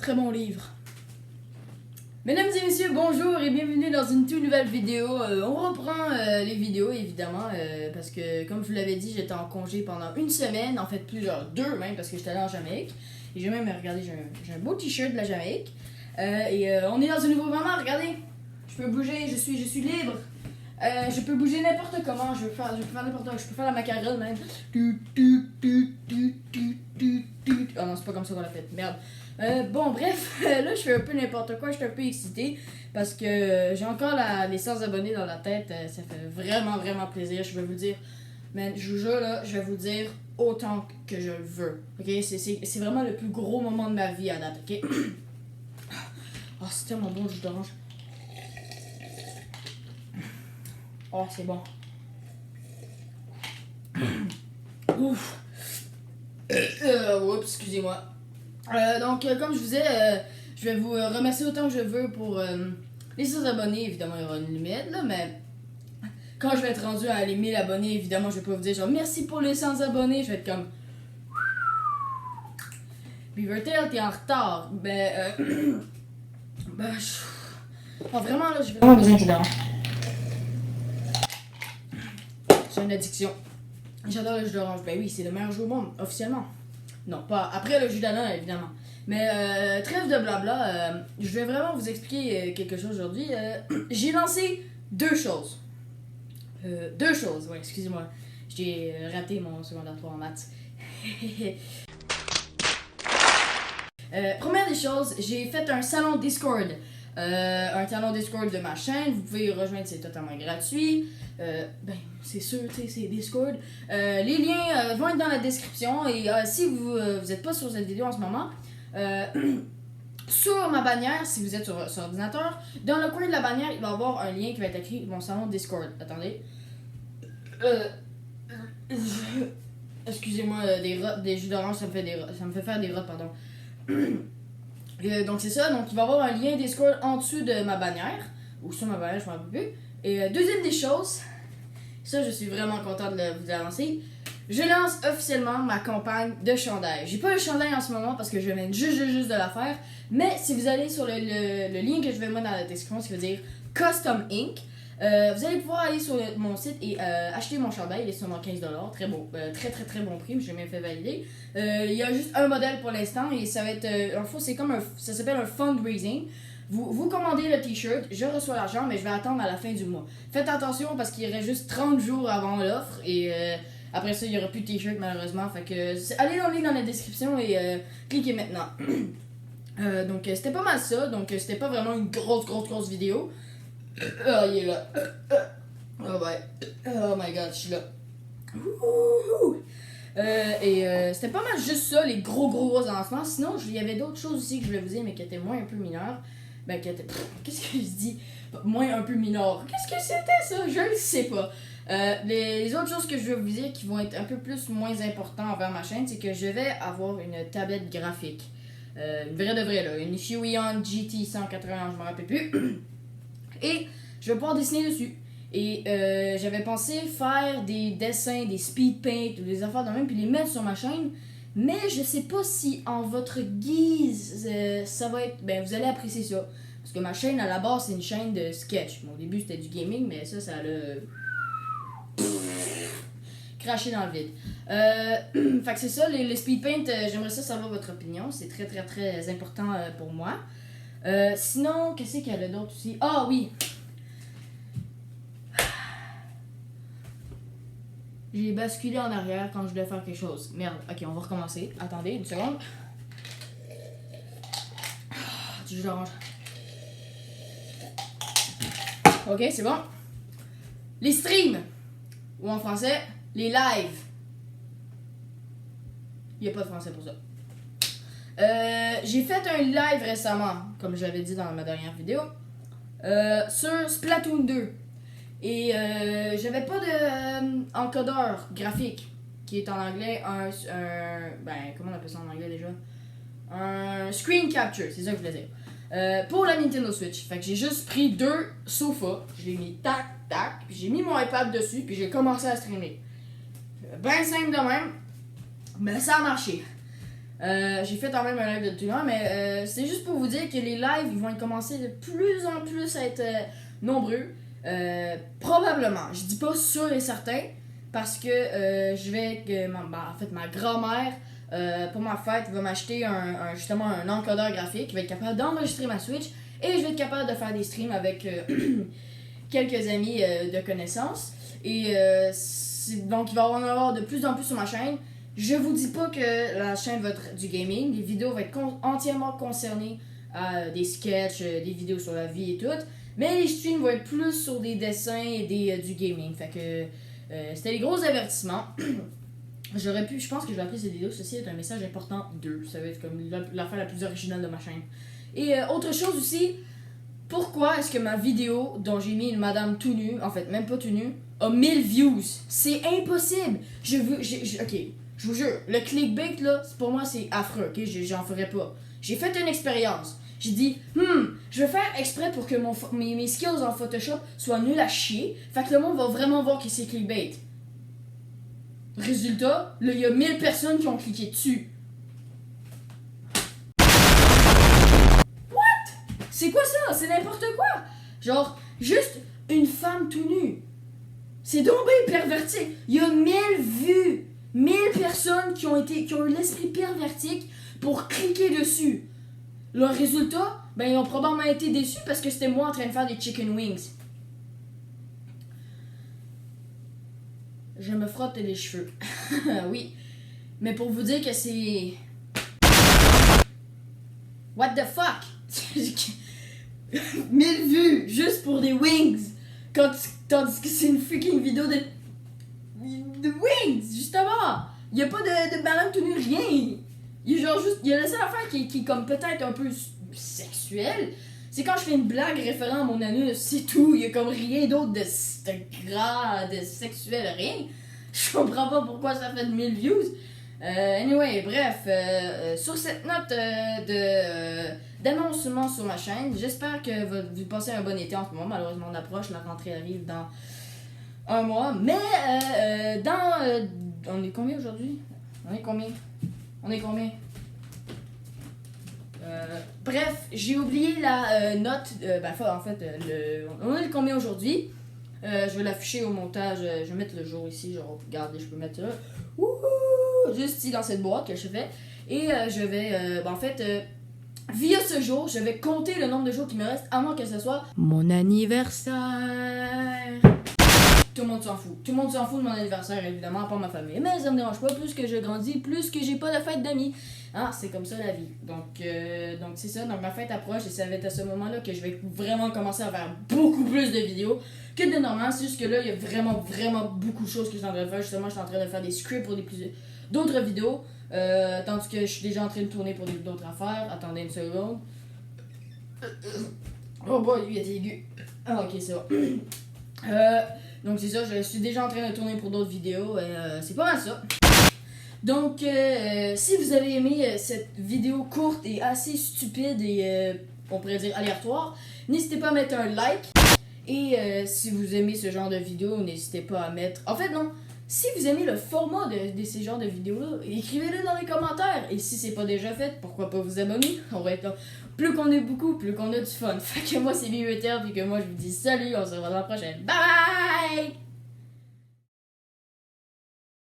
Très bon livre. Mesdames et messieurs, bonjour et bienvenue dans une toute nouvelle vidéo. On reprend les vidéos évidemment parce que comme je vous l'avais dit, j'étais en congé pendant une semaine, en fait plusieurs, 2 même parce que j'étais allé en Jamaïque. Et j'ai même regardé, j'ai un beau t-shirt de la Jamaïque. On est dans un nouveau moment, regardez. Je peux bouger, je suis libre. Je peux bouger n'importe comment, je peux faire n'importe quoi, je peux faire la macarelle même. Oh non, c'est pas comme ça qu'on l'a fait, merde. Bon, bref, là je fais un peu n'importe quoi, je suis un peu excitée parce que j'ai encore les 100 abonnés dans la tête, ça fait vraiment plaisir, je vais vous dire, man, je vous jure là, je vais vous dire autant que je le veux, ok, c'est vraiment le plus gros moment de ma vie à date, ok. Oh, c'est tellement bon le jus d'orange. Oh, c'est bon. Ouf. Oups, excusez-moi. Donc, comme je vous disais, je vais vous remercier autant que je veux pour les 100 abonnés. Évidemment, il y aura une limite, là, mais quand je vais être rendu à les 1000 abonnés, évidemment, je vais pas vous dire genre merci pour les 100 abonnés. Je vais être comme Beavertail, t'es en retard. Oh, vraiment, là, j'ai vraiment besoin de jus d'orange. J'ai une addiction. J'adore le jus d'orange. Ben oui, c'est le meilleur jus au monde, officiellement. Non, pas après le jus d'ananas, évidemment. Mais trêve de blabla, je vais vraiment vous expliquer quelque chose aujourd'hui. J'ai lancé 2 choses. 2 choses, ouais, excusez-moi. J'ai raté mon secondaire 3 en maths. Première des choses, j'ai fait un salon Discord. Un salon Discord de ma chaîne, vous pouvez y rejoindre, c'est totalement gratuit. C'est sûr, tu sais, c'est Discord. Les liens vont être dans la description et si vous êtes pas sur cette vidéo en ce moment, sur ma bannière, si vous êtes sur ordinateur, dans le coin de la bannière, il va y avoir un lien qui va être écrit mon salon Discord. Attendez. Excusez-moi, des jus d'orange, ça me fait faire des rottes, pardon. Donc c'est ça, donc il va y avoir un lien Discord en dessous de ma bannière, ou sur ma bannière, je m'en rappelle plus. Et deuxième des choses, ça je suis vraiment contente de vous annoncer, je lance officiellement ma campagne de chandail. J'ai pas le chandail en ce moment parce que je viens juste de la faire, mais si vous allez sur le lien que je vais mettre dans la description, ce qui veut dire Custom Ink, vous allez pouvoir aller sur mon site et acheter mon chandail, il est seulement 15$, très bon, très bon prix, j'ai même fait valider. Il y a juste un modèle pour l'instant et ça va être, en fait c'est comme ça s'appelle un fundraising. Vous commandez le t-shirt, je reçois l'argent, mais je vais attendre à la fin du mois. Faites attention parce qu'il reste juste 30 jours avant l'offre et après ça il n'y aura plus de t-shirt malheureusement. Fait que allez dans le lien dans la description et cliquez maintenant. Donc c'était pas mal ça, donc c'était pas vraiment une grosse vidéo. Il est là. Oh ouais. Oh my god, je suis là. C'était pas mal juste ça, les gros lancements. Sinon, il y avait d'autres choses aussi que je voulais vous dire, mais qui étaient moins un peu mineures. Qu'est-ce que je dis? Moins un peu mineur. Qu'est-ce que c'était ça? Je le sais pas. Les autres choses que je vais vous dire qui vont être un peu moins importantes envers ma chaîne, c'est que je vais avoir une tablette graphique. Une vraie de vraie, là. Une Huion GT 180, je me rappelle plus. Et je vais pouvoir dessiner dessus. Et j'avais pensé faire des dessins, des speed paint ou des affaires de même, puis les mettre sur ma chaîne. Mais je sais pas si en votre guise, ça va être... Ben, vous allez apprécier ça. Parce que ma chaîne, à la base, c'est une chaîne de sketch. Au début, c'était du gaming, mais ça l'a... craché dans le vide. Fait que c'est ça, les speed paint, j'aimerais savoir votre opinion. C'est très important pour moi. Sinon, qu'est-ce qu'il y a d'autre aussi? Ah oui! J'ai basculé en arrière quand je voulais faire quelque chose. Merde, ok, on va recommencer. Attendez, une seconde. Du jus d'orange. Ok, c'est bon. Les streams! Ou en français, les lives. Il n'y a pas de français pour ça. J'ai fait un live récemment, comme j'avais dit dans ma dernière vidéo, sur Splatoon 2. Et j'avais pas de encodeur graphique, qui est en anglais comment on appelle ça en anglais déjà? Un screen capture, c'est ça que je voulais dire. Pour la Nintendo Switch. Fait que j'ai juste pris 2 sofas, je l'ai mis tac, puis j'ai mis mon iPad dessus, puis j'ai commencé à streamer. Ben simple de même, mais ça a marché. J'ai fait quand même un live de 2 heures, mais c'est juste pour vous dire que les lives ils vont commencer de plus en plus à être nombreux. Probablement, je dis pas sûr et certain, parce que je vais que en fait ma grand-mère pour ma fête va m'acheter justement un encodeur graphique qui va être capable d'enregistrer ma Switch et je vais être capable de faire des streams avec quelques amis de connaissances et donc il va en avoir de plus en plus sur ma chaîne. Je vous dis pas que la chaîne va être du gaming, les vidéos vont être entièrement concernées à des sketchs, des vidéos sur la vie et tout, mais les streams vont être plus sur des dessins et du gaming. Fait que c'était les gros avertissements. Je pense que je vais appeler cette vidéo, ceci est un message important 2. Ça va être comme l'affaire la plus originale de ma chaîne. Et autre chose aussi, pourquoi est-ce que ma vidéo dont j'ai mis une madame tout nue, en fait même pas tout nue, a 1000 views? C'est impossible! Ok, je vous jure, le clickbait là, pour moi c'est affreux, ok? J'en ferai pas. J'ai fait une expérience. J'ai dit, je vais faire exprès pour que mes skills en Photoshop soient nuls à chier. Fait que le monde va vraiment voir que c'est clickbait. Résultat, là, il y a 1000 personnes qui ont cliqué dessus. What? C'est quoi ça? C'est n'importe quoi! Genre, juste une femme tout nue. C'est donc bien perverti. Il y a 1000 vues. 1000 personnes qui ont eu l'esprit pervertique pour cliquer dessus. Le résultat, ben ils ont probablement été déçus parce que c'était moi en train de faire des chicken wings. Je me frotte les cheveux. Oui. Mais pour vous dire que c'est... What the fuck? 1000 vues juste pour des wings. Tandis que c'est une freaking vidéo de wings, justement. Il y a pas de madame tout nu, rien. Il y a genre juste... Il y a la seule affaire qui est comme peut-être un peu sexuelle. C'est quand je fais une blague référant à mon anus, c'est tout. Il y a comme rien d'autre de gras, de sexuel, rien. Je comprends pas pourquoi ça fait 1000 views. Anyway, bref, sur cette note d'annoncement sur ma chaîne, j'espère que vous passez un bon été en ce moment. Malheureusement, on approche, la rentrée arrive dans un mois. Mais on est combien aujourd'hui? On est combien? Bref, j'ai oublié la note. En fait, on est combien aujourd'hui? Je vais l'afficher au montage. Je vais mettre le jour ici. Genre, regardez, je peux mettre ça. Juste ici dans cette boîte que je fais. Et je vais. Via ce jour, je vais compter le nombre de jours qui me reste avant que ce soit mon anniversaire. Tout le monde s'en fout. Tout le monde s'en fout de mon anniversaire, évidemment, à part ma famille. Mais ça me dérange pas. Plus que je grandis, plus que j'ai pas de fête d'amis. Ah, c'est comme ça la vie. Donc c'est ça. Donc ma fête approche et ça va être à ce moment-là que je vais vraiment commencer à faire beaucoup plus de vidéos que de normal. C'est juste que là, il y a vraiment, vraiment beaucoup de choses que je suis en train de faire. Justement, je suis en train de faire des scripts pour d'autres vidéos. Tandis que je suis déjà en train de tourner pour d'autres affaires. Attendez une seconde. Oh boy, lui, il était aigu. Ah, ok, c'est bon. Donc c'est ça, je suis déjà en train de tourner pour d'autres vidéos. C'est pas mal ça. Donc, si vous avez aimé cette vidéo courte et assez stupide et, on pourrait dire, aléatoire, n'hésitez pas à mettre un like. Et si vous aimez ce genre de vidéo, n'hésitez pas à mettre... En fait, non. Si vous aimez le format de ces genres de vidéos-là, écrivez-le dans les commentaires. Et si c'est pas déjà fait, pourquoi pas vous abonner? On va être là. Plus qu'on est beaucoup, plus qu'on a du fun. Fait que moi, c'est Vieux Ether, puis que moi, je vous dis salut, on se revoit dans la prochaine. Bye!